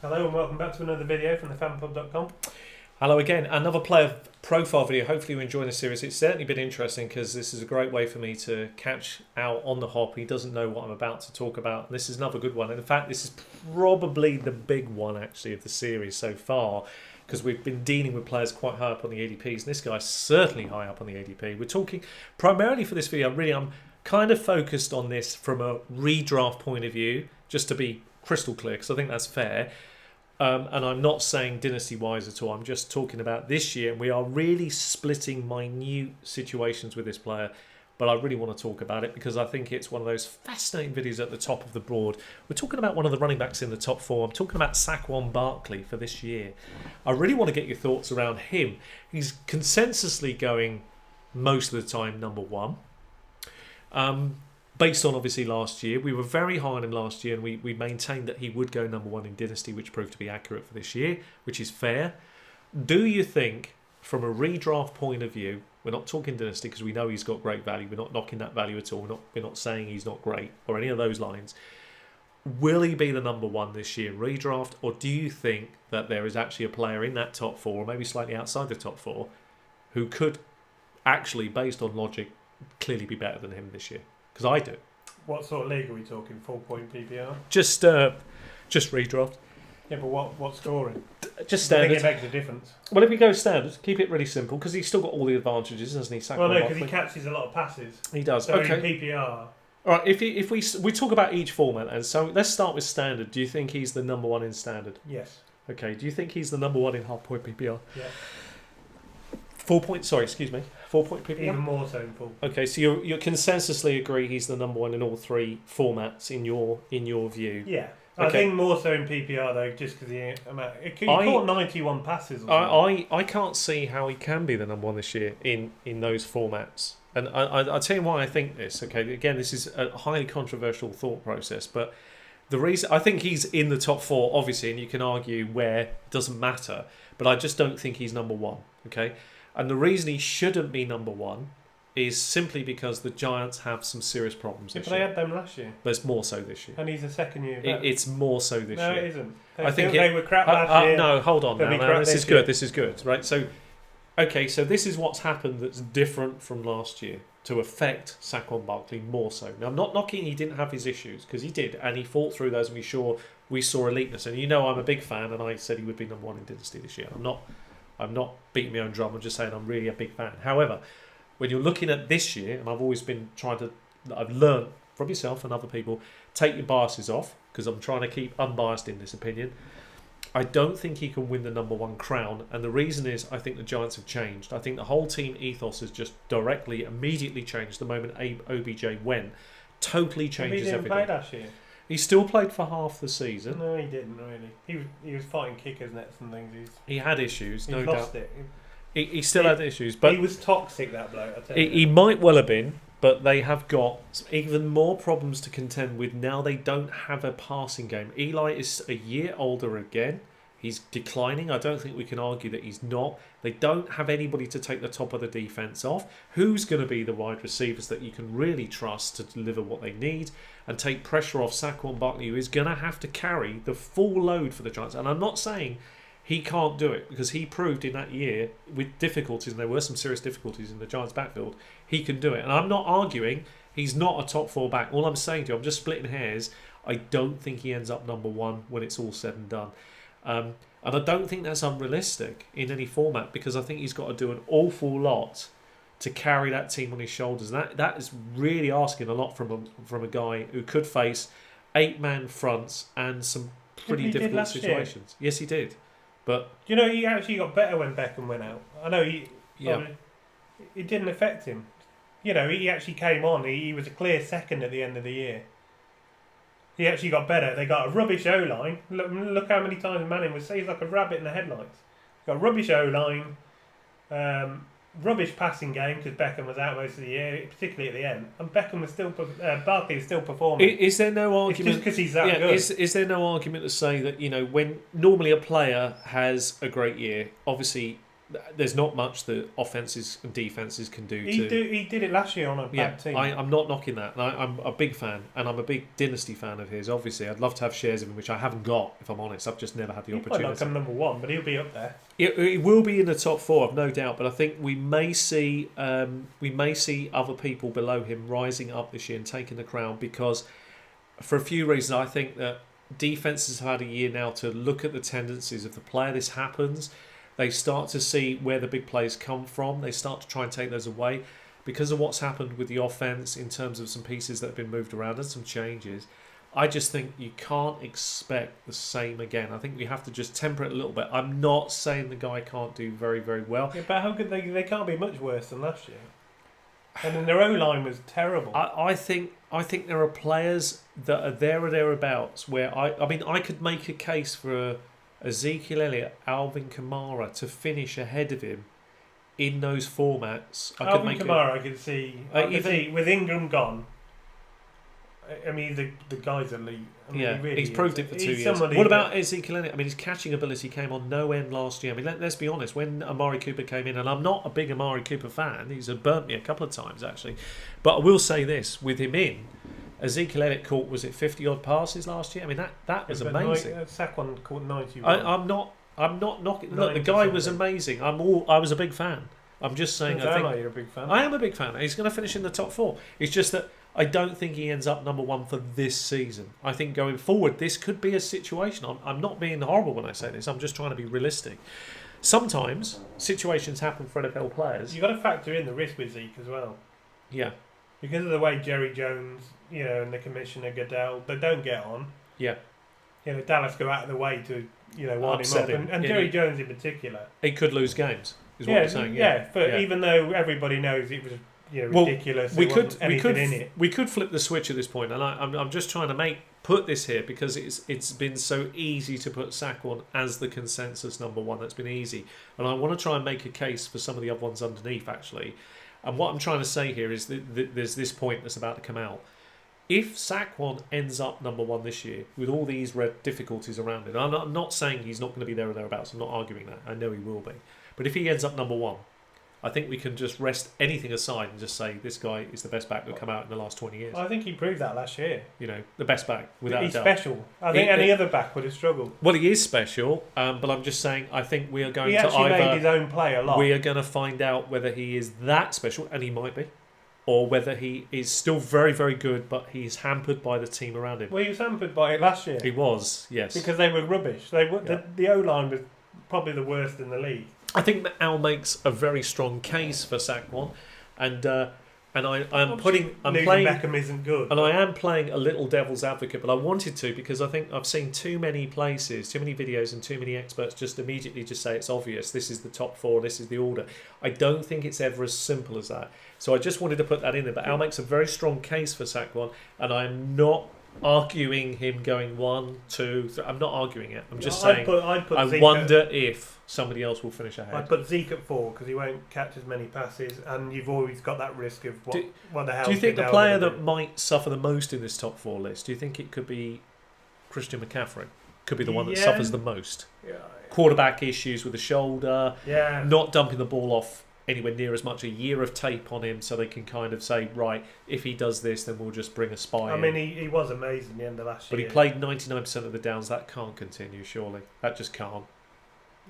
Hello and welcome back to another video from thefanpub.com. Hello again. Another player profile video. Hopefully you're enjoying the series. It's certainly been interesting because this is a great way for me to catch out on the hop. He doesn't know what I'm about to talk about. And this is another good one. And in fact, this is probably the big one actually of the series so far, because we've been dealing with players quite high up on the ADPs. And this guy's certainly high up on the ADP. We're talking primarily for this video. I'm kind of focused on this from a redraft point of view, just to be crystal clear, because I think that's fair. And I'm not saying dynasty-wise at all. I'm just talking about this year. And we are really splitting minute situations with this player. But I really want to talk about it because I think it's one of those fascinating videos at the top of the board. We're talking about one of the running backs in the top four. I'm talking about Saquon Barkley for this year. I really want to get your thoughts around him. He's consensusly going most of the time number one. Based on obviously last year, we were very high on him last year and we maintained that he would go number one in Dynasty, which proved to be accurate for this year, which is fair. Do you think, from a redraft point of view, we're not talking Dynasty because we know he's got great value, we're not knocking that value at all, we're not saying he's not great or any of those lines, will he be the number one this year in redraft, or do you think that there is actually a player in that top four, or maybe slightly outside the top four, who could actually, based on logic, clearly be better than him this year? Because I do. What sort of league are we talking? 4-point PPR? Just redraft. Yeah, but what scoring? Just I think standard. it makes a difference. Well, if we go standard, keep it really simple because he's still got all the advantages, doesn't he? Well, no, because he catches a lot of passes. He does. So Okay. in PPR. All right. If we talk about each format, and so let's start with standard. Do you think he's the number one in standard? Yes. Okay. Do you think he's the number one in half-point PPR? Yeah. 4 point. Sorry, excuse me. 4-point PPR. Even more so in full. Okay, so you consensusly agree he's the number one in all three formats in your view. Yeah. I Okay. think more so in PPR though, just because he caught 91 passes. Or something. I can't see how he can be the number one this year in those formats. And I'll tell you why I think this. Okay, again, this is a highly controversial thought process, but the reason I think he's in the top four, obviously, and you can argue where, it doesn't matter, but I just don't think he's number one. Okay, and the reason he shouldn't be number one is simply because the Giants have some serious problems Yeah, this but they year. had them last year. But it's more so this year. And he's a second year. It's more so this no, year. it isn't. I think they were crap last year. No, hold on They'll now. be crap This is this year. good. This is good, right? So, okay, so this is what's happened that's different from last year to affect Saquon Barkley more so. Now, I'm not knocking he didn't have his issues, because he did, and he fought through those, and we saw eliteness. And you know I'm a big fan, and I said he would be number one in Dynasty this year. I'm not beating my own drum. I'm just saying I'm really a big fan. However, when you're looking at this year, and I've always been I've learned from yourself and other people, take your biases off, because I'm trying to keep unbiased in this opinion. I don't think he can win the number one crown, and the reason is I think the Giants have changed. I think the whole team ethos has just immediately changed the moment OBJ went. Totally changes He didn't everything. play last year. He still played for half the season. No, he didn't really. He was fighting kickers, nets and things. He had issues, He no lost doubt. it. He still had issues, but he was toxic, that bloke. I tell you. he might well have been, but they have got even more problems to contend with now. They don't have a passing game. Eli is a year older again. He's declining. I don't think we can argue that he's not. They don't have anybody to take the top of the defence off. Who's going to be the wide receivers that you can really trust to deliver what they need and take pressure off Saquon Barkley, who is going to have to carry the full load for the Giants? And I'm not saying he can't do it, because he proved in that year with difficulties, and there were some serious difficulties in the Giants' backfield, he can do it. And I'm not arguing he's not a top four back. All I'm saying to you, I'm just splitting hairs. I don't think he ends up number one when it's all said and done. And I don't think that's unrealistic in any format, because I think he's got to do an awful lot to carry that team on his shoulders. That is really asking a lot from a guy who could face 8-man fronts and some pretty difficult situations. Yes, he did. But you know, he actually got better when Beckham went out. I know it didn't affect him. You know, he actually came on. He was a clear second at the end of the year. He actually got better. They got a rubbish O-line. Look how many times Manning was saying he's like a rabbit in the headlights. Got a rubbish O-line, rubbish passing game because Beckham was out most of the year, particularly at the end. And Beckham was still, Barkley was still performing. Is there no argument? It's just because he's that good. Is there no argument to say that, you know, when normally a player has a great year, obviously there's not much that offenses and defenses can do. He did it last year on a bad team. I'm not knocking that. And I'm a big fan, and I'm a big Dynasty fan of his. Obviously, I'd love to have shares of him, which I haven't got. If I'm honest, I've just never had the opportunity. He'll probably not come number 1, but he'll be up there. It will be in the top 4, I've no doubt. But I think we may see other people below him rising up this year and taking the crown, because for a few reasons. I think that defenses have had a year now to look at the tendencies of the player. This happens. They start to see where the big plays come from. They start to try and take those away. Because of what's happened with the offense in terms of some pieces that have been moved around and some changes, I just think you can't expect the same again. I think we have to just temper it a little bit. I'm not saying the guy can't do very, very well. Yeah, but how could they can't be much worse than last year. And then their O-line was terrible. I think there are players that are there or thereabouts where I could make a case for Ezekiel Elliott, Alvin Kamara to finish ahead of him in those formats. Alvin Kamara, I could see. With Ingram gone. I mean, the guy's elite. I mean, he's proved it for 2 years. What about Ezekiel Elliott? I mean, his catching ability came on no end last year. I mean, let's be honest. When Amari Cooper came in, and I'm not a big Amari Cooper fan, he's burnt me a couple of times actually, but I will say this: with him in, Ezekiel Elliott caught 50-odd passes last year. I mean, that was amazing. Saquon caught 90. I'm not knocking. Look, the guy was amazing. I was a big fan. I'm just saying. I think you're a big fan. I am a big fan. He's going to finish in the top 4. It's just that I don't think he ends up number 1 for this season. I think going forward, this could be a situation. I'm not being horrible when I say this. I'm just trying to be realistic. Sometimes situations happen for NFL players. You've got to factor in the risk with Zeke as well. Yeah. Because of the way Jerry Jones, and the Commissioner Goodell, they don't get on. Yeah. Dallas go out of the way to, wind him up. And Jerry Jones in particular. He could lose games, is what you're saying. Even though everybody knows it was ridiculous. We could flip the switch at this point, and I'm just trying to put this here because it's been so easy to put Saquon as the consensus number 1. That's been easy, and I want to try and make a case for some of the other ones underneath actually. And what I'm trying to say here is that there's this point that's about to come out. If Saquon ends up number 1 this year with all these difficulties around it, I'm not saying he's not going to be there or thereabouts. I'm not arguing that. I know he will be, but if he ends up number 1. I think we can just rest anything aside and just say this guy is the best back that come out in the last 20 years. I think he proved that last year. The best back, without He's a doubt. special. I think any other back would have struggled. Well, he is special, but I'm just saying I think we are going to either... He actually made his own play a lot. We are going to find out whether he is that special, and he might be, or whether he is still very, very good, but he's hampered by the team around him. Well, he was hampered by it last year. He was, yes. Because they were rubbish. The O-line was probably the worst in the league. I think that Al makes a very strong case for Saquon, and I'm playing. Beckham isn't good, and I am playing a little devil's advocate, but I wanted to because I think I've seen too many places, too many videos, and too many experts just immediately just say it's obvious. This is the top 4. This is the order. I don't think it's ever as simple as that. So I just wanted to put that in there. But Al makes a very strong case for Saquon, and I'm not arguing him going 1, 2, 3. I'm not arguing it. I'm just saying. I wonder if somebody else will finish ahead. I'd put Zeke at 4 because he won't catch as many passes, and you've always got that risk of what the hell. Do you think the player that might suffer the most in this top 4 list? Do you think it could be Christian McCaffrey? Could be the one that suffers the most. Yeah. Quarterback issues with the shoulder. Yeah. Not dumping the ball off anywhere near as much. A year of tape on him, so they can kind of say, right, if he does this, then we'll just bring a spy. I mean, he was amazing at the end of last year. But he played 99% of the downs. That can't continue, surely. That just can't.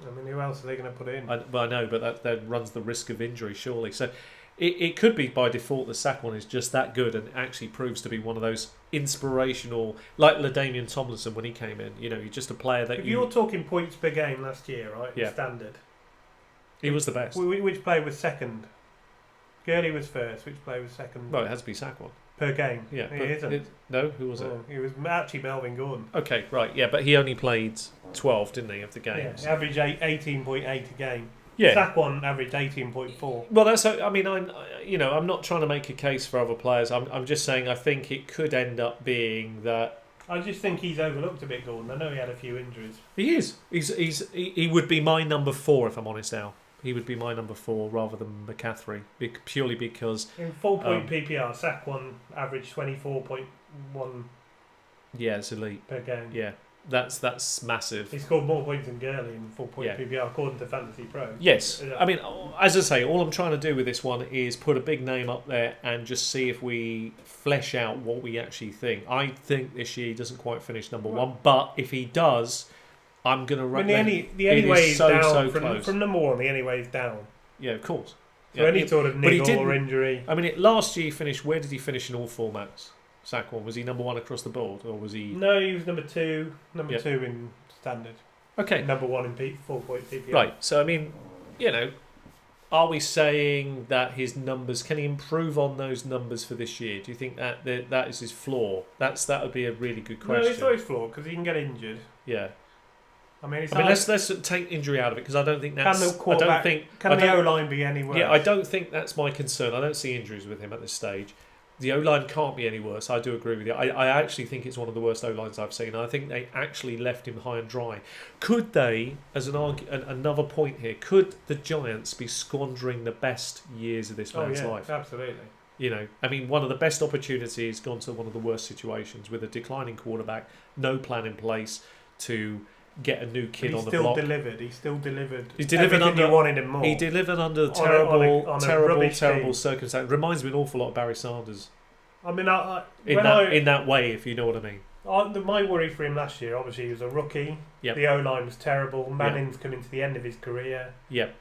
I mean, who else are they going to put in? I know, but that runs the risk of injury, surely. So it could be by default that Saquon is just that good and actually proves to be one of those inspirational, like LaDainian Tomlinson when he came in. He's just a player that... If you're talking points per game last year, right? Yeah. Standard. He was the best. Which player was second? Gurley was first. Which player was second? Well, it has to be Saquon. Per game? Yeah. He isn't. No, who was it? It was actually Melvin Gordon. Okay, right, yeah, but he only played 12, didn't he, of the games? Yeah, averaged 18.8 a game. Yeah. Saquon averaged 18.4. Well, that's... I mean, I'm not trying to make a case for other players. I'm just saying I think it could end up being that... I just think he's overlooked a bit, Gordon. I know he had a few injuries. He is. He would be my number 4, if I'm honest now. He would be my number 4 rather than McCaffrey, purely because... In full-point PPR, Saquon averaged 24.1... Yeah, it's elite. Per game. Yeah. That's massive. He scored more points than Gurley in full-point PPR according to Fantasy Pro. Yes. I mean, as I say, all I'm trying to do with this one is put a big name up there and just see if we flesh out what we actually think. I think this year he doesn't quite finish number one, but if he does, I'm going to recommend. The only way is down close. From number one. The only way is down. Yeah, of course. So any sort of niggle or injury. I mean, last year he finished. Where did he finish in all formats? Saquon, was he number one across the board, or was he? No, he was number two. Number two in standard. Okay. Number one in full-point PPR. Right. So I mean, are we saying that his numbers can he improve on those numbers for this year? Do you think that is his flaw? That would be a really good question. No, it's not his flaw because he can get injured. Yeah. I mean, let's take injury out of it because I don't think that's. Can the O-line be any worse? Yeah, I don't think that's my concern. I don't see injuries with him at this stage. The O-line can't be any worse. I do agree with you. I actually think it's one of the worst O-lines I've seen. I think they actually left him high and dry. Could they, as another point here, could the Giants be squandering the best years of this man's life? Absolutely. I mean, one of the best opportunities gone to one of the worst situations with a declining quarterback, no plan in place to get a new kid on the block. He still delivered. He delivered under. You wanted him more. He delivered under terrible circumstances. Reminds me an awful lot of Barry Sanders. I mean, in that way, if you know what I mean. My worry for him last year, obviously, he was a rookie. Yep. The O-line was terrible. Manning's coming to the end of his career. Yep.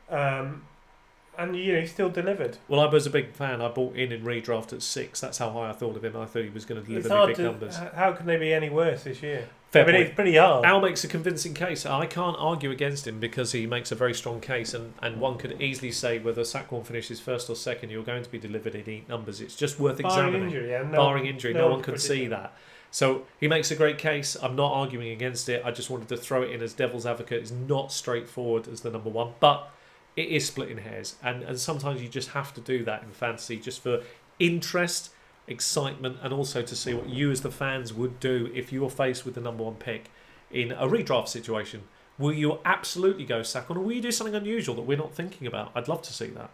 And he still delivered. Well, I was a big fan. I bought in redraft at 6. That's how high I thought of him. I thought he was going to deliver big numbers. How can they be any worse this year? Fair point. It's pretty hard. Al makes a convincing case. I can't argue against him because he makes a very strong case, and one could easily say whether Saquon finishes first or second, you're going to be delivered in elite numbers. It's just worth examining. Barring injury, no one could see that. So he makes a great case. I'm not arguing against it. I just wanted to throw it in as devil's advocate. It's not straightforward as the number one, but it is splitting hairs, and sometimes you just have to do that in fantasy just for interest, excitement, and also to see what you as the fans would do if you were faced with the number one pick in a redraft situation. Will you absolutely go Saquon, or will you do something unusual that we're not thinking about? I'd love to see that.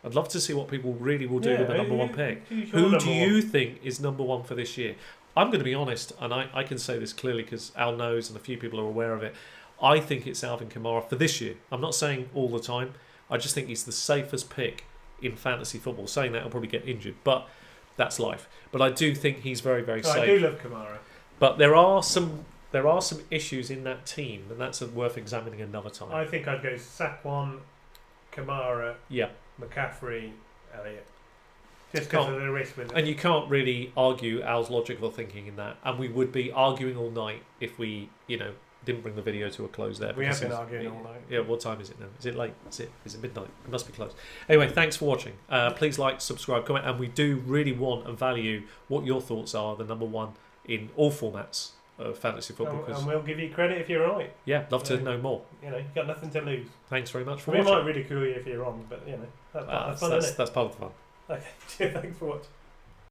I'd love to see what people really will do with the number one pick. Who do you think is number one for this year? I'm going to be honest, and I can say this clearly because Al knows and a few people are aware of it. I think it's Alvin Kamara for this year. I'm not saying all the time. I just think he's the safest pick in fantasy football. Saying that, he'll probably get injured, but that's life. But I do think he's very, very safe. I do love Kamara. But there are some issues in that team, and that's worth examining another time. I think I'd go Saquon, Kamara, McCaffrey, Elliott. Just because of the risk with it. And you can't really argue Al's logical thinking in that. And we would be arguing all night if we, didn't bring the video to a close there. We have been arguing all night. Yeah, what time is it now? Is it late? Is it midnight? It must be close. Anyway, thanks for watching. Please like, subscribe, comment, and we do really want and value what your thoughts are, the number one in all formats of fantasy football. And we'll give you credit if you're right. Yeah, love to know more. You've got nothing to lose. Thanks very much for watching. We might ridicule you if you're wrong, but that's fun, isn't it? That's part of the fun. Okay, thanks for watching.